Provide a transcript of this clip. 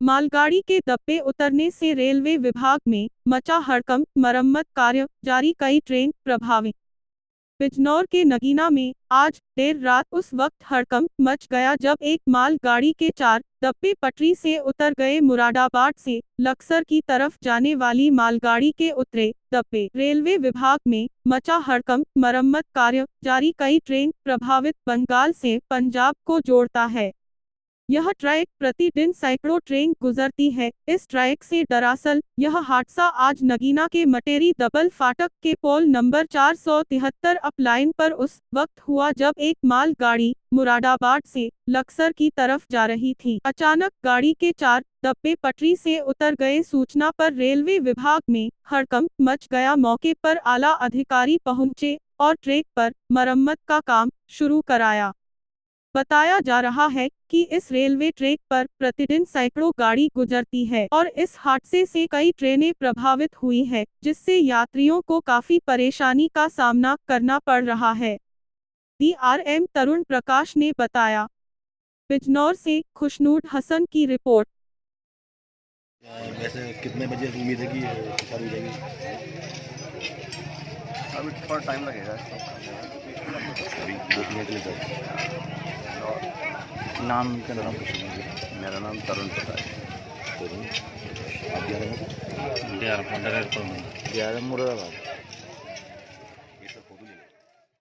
मालगाड़ी के डब्बे उतरने से रेलवे विभाग में मचा हड़कंप, मरम्मत कार्य जारी, कई ट्रेन प्रभावित। बिजनौर के नगीना में आज देर रात उस वक्त हड़कंप मच गया जब एक मालगाड़ी के 4 डब्बे पटरी से उतर गए। मुरादाबाद से लक्सर की तरफ जाने वाली मालगाड़ी के उतरे डब्बे। रेलवे विभाग में मचा हड़कंप, मरम्मत कार्य जारी, कई ट्रेन प्रभावित। बंगाल से पंजाब को जोड़ता है यह ट्रैक, प्रतिदिन सैकड़ों ट्रेन गुजरती है। इस ट्रैक से दरअसल यह हादसा आज नगीना के मटेरी डबल फाटक के पोल नंबर 473 अप लाइन पर उस वक्त हुआ जब एक मालगाड़ी मुरादाबाद से लक्सर की तरफ जा रही थी। अचानक गाड़ी के 4 डब्बे पटरी से उतर गए। सूचना पर रेलवे विभाग में हड़कंप मच गया। मौके पर आला अधिकारी पहुंचे और ट्रैक पर मरम्मत का काम शुरू कराया। बताया जा रहा है कि इस रेलवे ट्रैक पर प्रतिदिन सैकड़ों गाड़ी गुजरती है और इस हादसे से कई ट्रेनें प्रभावित हुई हैं, जिससे यात्रियों को काफी परेशानी का सामना करना पड़ रहा है। डीआरएम तरुण प्रकाश ने बताया। बिजनौर से खुशनूर हसन की रिपोर्ट। वैसे कितने बजे उम्मीद है कि चालू हो जाएगी? अभी थोड़ा टाइम लगेगा। अभी 2 मिनट के लिए। नाम का नाम मेरा नाम तरुण प्रकाश। आप मुरादाबाद।